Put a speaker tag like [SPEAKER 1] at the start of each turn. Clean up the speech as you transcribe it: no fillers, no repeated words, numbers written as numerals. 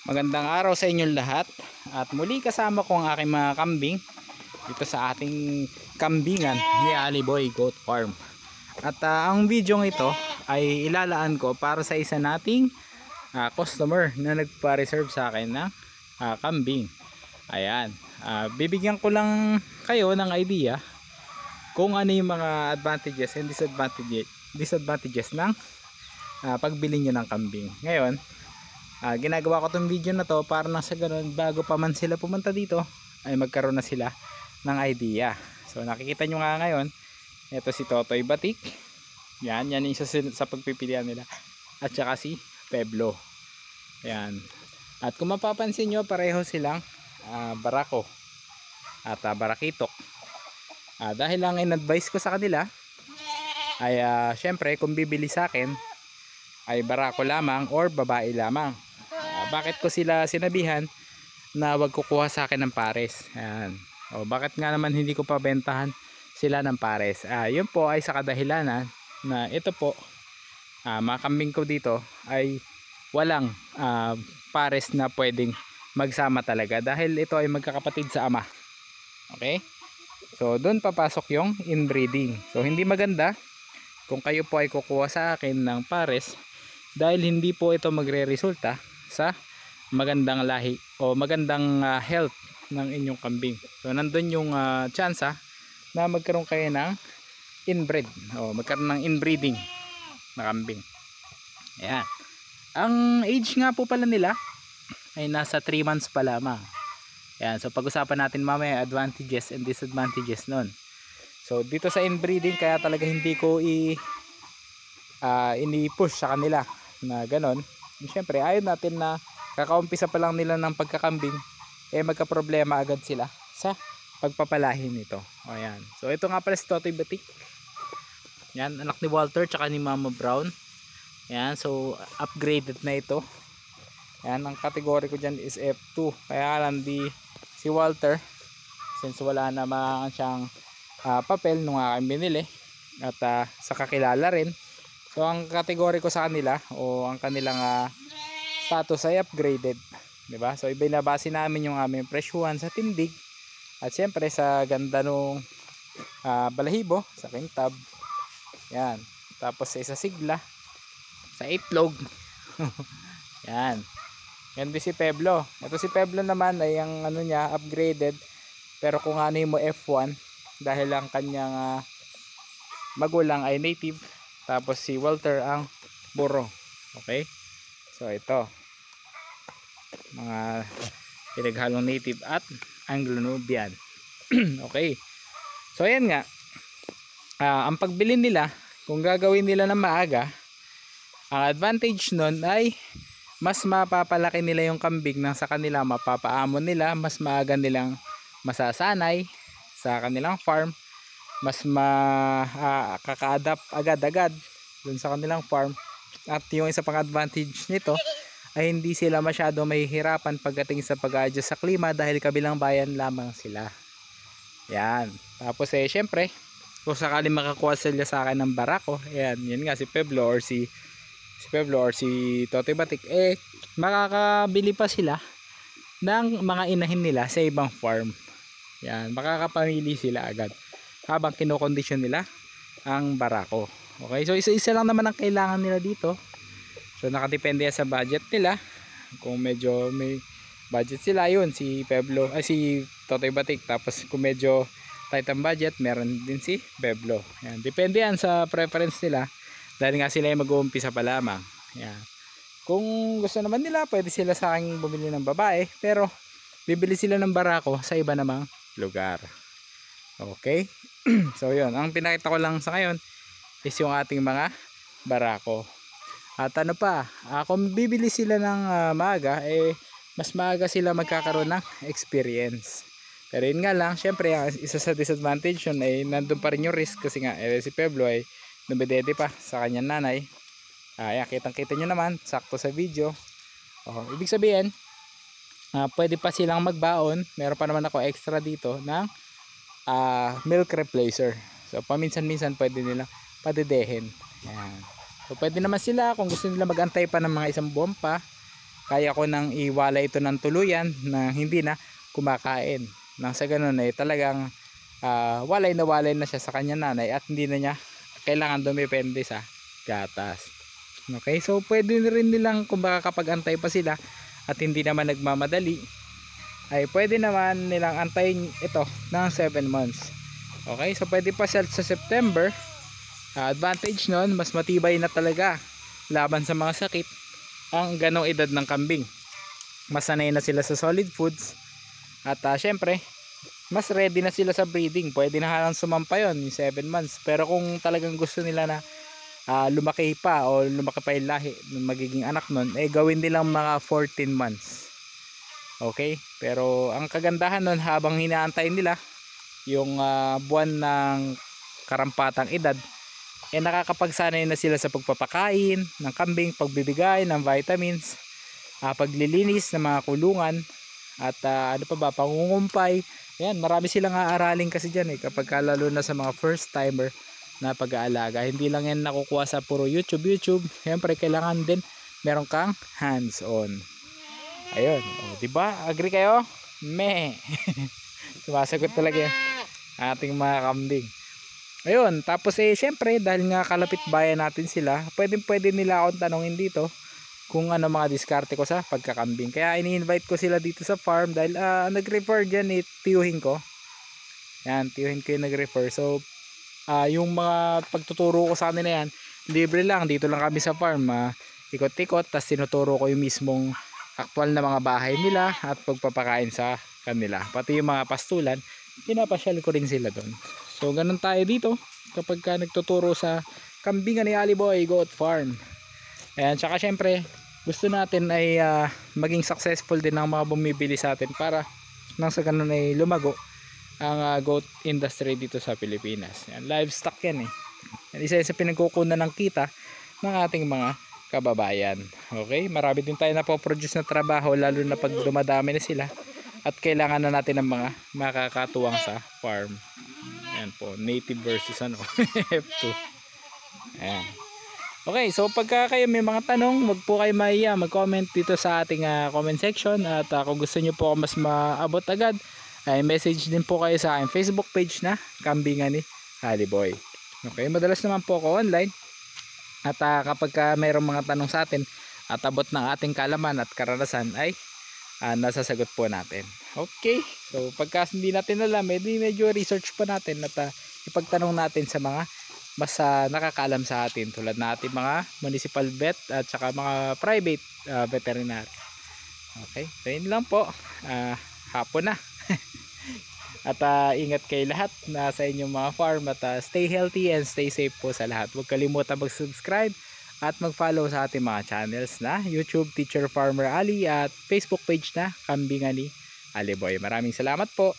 [SPEAKER 1] Magandang araw sa inyong lahat. At muli kasama ko ang aking mga kambing dito sa ating kambingan ni Aliboy Goat Farm. At ang video ito ay ilalaan ko para sa isa nating customer na nagpa-reserve sa akin ng kambing. Ayan, bibigyan ko lang kayo ng idea kung ano yung mga advantages and disadvantages ng pagbili nyo ng kambing. Ngayon, ginagawa ko tong video na to para nang sa ganun, bago pa man sila pumunta dito ay magkaroon na sila ng idea. So nakikita nyo nga ngayon, ito si Totoy Batik, yan yung isa sa pagpipilian nila, at saka si Peblo. Yan. At kung mapapansin nyo, pareho silang barako at barakitok. Dahil lang in-advise ko sa kanila ay syempre kung bibili sa akin ay barako lamang or babae lamang. Bakit ko sila sinabihan na wag kukuha sa akin ng pares? Ayan. O bakit nga naman hindi ko pabentahan sila ng pares? Yun po ay sa kadahilanan na ito po, mga kambing ko dito ay walang pares na pwedeng magsama talaga dahil ito ay magkakapatid sa ama. Okay? So doon papasok yung inbreeding. So hindi maganda kung kayo po ay kukuha sa akin ng pares dahil hindi po ito magre-resulta sa magandang lahi o magandang health ng inyong kambing. So nandun yung tsansa na magkaroon kayo ng inbred o magkaroon ng inbreeding na kambing. Ayan. Ang age nga po pala nila ay nasa 3 months pa lamang. Ayan. So pag-usapan natin mamaya advantages and disadvantages nun. So dito sa inbreeding kaya talaga hindi ko ini-push sa kanila na ganon. Siyempre ayaw natin na kakaumpisa pa lang nila ng pagkakambing magka-problema agad sila sa pagpapalahi nito. O yan. So ito nga pala si Totoy Batik. Yan, anak ni Walter tsaka ni Mama Brown. Yan, so upgraded na ito. Yan, ang kategory ko dyan is F2. Kaya lang si Walter, since wala naman siyang papel nung aking binili at sa kakilala rin. So ang kategory ko sa kanila o ang kanilang status ay upgraded, 'di ba? So ibinabase namin yung aming presyuhan sa tindig at siyempre sa ganda nung balahibo, sa kintab. Yan. Tapos sa isa sigla, sa itlog. Yan. Yan din si Peblo. Ito si Peblo naman ay ang ano niya upgraded pero kung ano mo F1 dahil ang kanyang magulang ay native. Tapos si Walter ang buro. Okay? So ito. Mga pinaghalong native at Anglo-Nubian. Okay. So ayan nga. Ang pagbili nila, kung gagawin nila ng maaga, ang advantage nun ay mas mapapalaki nila yung kambing nang sa kanila mapapaamon nila, mas maaga nilang masasanay sa kanilang farm. Mas makaka-adapt agad-agad dun sa kanilang farm. At yung isa pang advantage nito ay hindi sila masyado mahihirapan pagdating sa pag-adjust sa klima dahil kabilang bayan lamang sila. Yan. Tapos syempre kung sakali makakuha sila sa akin ng barako, yan nga si Peblo or si Totoy Batik, makakabili pa sila ng mga inahin nila sa ibang farm. Yan, makakapamili sila agad habang kinokondisyon nila ang barako. Okay, so isa-isa lang naman ang kailangan nila dito. So nakadepende sa budget nila. Kung medyo may budget sila, yun si Totoy Batik. Tapos kung medyo tight ang budget, meron din si Peblo. Yan, depende yan sa preference nila dahil nga sila ay mag-uumpisa pa lamang. Yan. Kung gusto naman nila, pwede sila sa akin bumili ng babae, pero bibili sila ng barako sa iba namang lugar. Okay? So yun, ang pinakita ko lang sa ngayon is yung ating mga barako. At ano pa, kung bibili sila ng maaga, mas maaga sila magkakaroon ng experience. Pero yun nga lang, syempre isa sa disadvantage yun ay nandun pa rin yung risk kasi nga si Peblo ay nabedede pa sa kanyang nanay. Ayan, kitang-kita nyo naman, sakto sa video. Ibig sabihin, pwede pa silang magbaon. Meron pa naman ako extra dito ng milk replacer. So paminsan-minsan pwede nilang padedehin. Ayan. So pwede naman sila kung gusto nila magantay pa ng mga 1 buwan pa kaya ko nang iwala ito ng tuluyan na hindi na kumakain. Nang sa ganun ay talagang walay na siya sa kanya nanay at hindi na niya kailangan dumepende sa gatas. Okay, so pwede rin nilang kung baka kapag antay pa sila at hindi naman nagmamadali, ay pwede naman nilang antayin ito ng 7 months. Okay, so pwede pa sa September. Advantage nun, mas matibay na talaga laban sa mga sakit ang ganong edad ng kambing. Mas sanay na sila sa solid foods at syempre mas ready na sila sa breeding. Pwede na halang sumampa yun yung 7 months. Pero kung talagang gusto nila na lumaki pa o lumaki pa yung lahi magiging anak nun, gawin nilang mga 14 months. Okay, pero ang kagandahan nun, habang hinaantay nila yung buwan ng karampatang edad, nakakapagsanay na sila sa pagpapakain ng kambing, pagbibigay ng vitamins, paglilinis ng mga kulungan, at ano pa ba, pangungumpay. Yan, marami silang aaralin kasi dyan kapag lalo na sa mga first timer na pag-aalaga. Hindi lang yan nakukuha sa puro YouTube. Siyempre kailangan din meron kang hands on. Ayun, diba? Agree kayo? Meh. Sumasagot talaga yan ating mga kambing. Ayun, tapos syempre dahil nga kalapit bayan natin sila, pwede nila akong tanongin dito kung ano mga diskarte ko sa pagkakambing. Kaya ini-invite ko sila dito sa farm dahil nag-refer dyan tiyuhin ko. Yan, tiyuhin ko yung nag-refer. So yung mga pagtuturo ko sa kanila yan, libre lang, dito lang kami sa farm, ikot-ikot, tas tinuturo ko yung mismong aktual na mga bahay nila at pagpapakain sa kanila. Pati yung mga pastulan, pinapasyal ko rin sila doon. So ganun tayo dito kapag nagtuturo sa kambingan ni Ali Boy Goat Farm. Ayan, tsaka syempre gusto natin ay maging successful din ang mga bumibili sa atin para nang sa ganun ay lumago ang goat industry dito sa Pilipinas. Ayan, livestock yan isa sa pinagkukunan ng kita ng ating mga kababayan. Okay, marami din tayo napoproduce na trabaho lalo na pag dumadami na sila at kailangan na natin ng mga makakatuwang sa farm. Ayan po, native versus F2. Ayan. Okay, so pagka kayo may mga tanong, wag po kayo mahiya mag-comment dito sa ating comment section. At kung gusto nyo po mas maabot agad, ay message din po kayo sa aking Facebook page na Kambingan ni Ali Boy. Okay, madalas naman po ako online. At kapag mayroong mga tanong sa atin at abot ng ating kalaman at karanasan ay nasasagot po natin. Okay, so pagka hindi natin alam, medyo research pa natin at ipagtanong natin sa mga mas nakakaalam sa atin tulad na ating mga municipal vet at saka mga private veterinary. Okay, so yun lang po. Hapon na. At ingat kayo lahat na sa inyong mga farm at stay healthy and stay safe po sa lahat. Huwag kalimutan mag-subscribe at mag-follow sa ating mga channels na YouTube Teacher Farmer Ali at Facebook page na Kambingan ni Ali Boy. Maraming salamat po.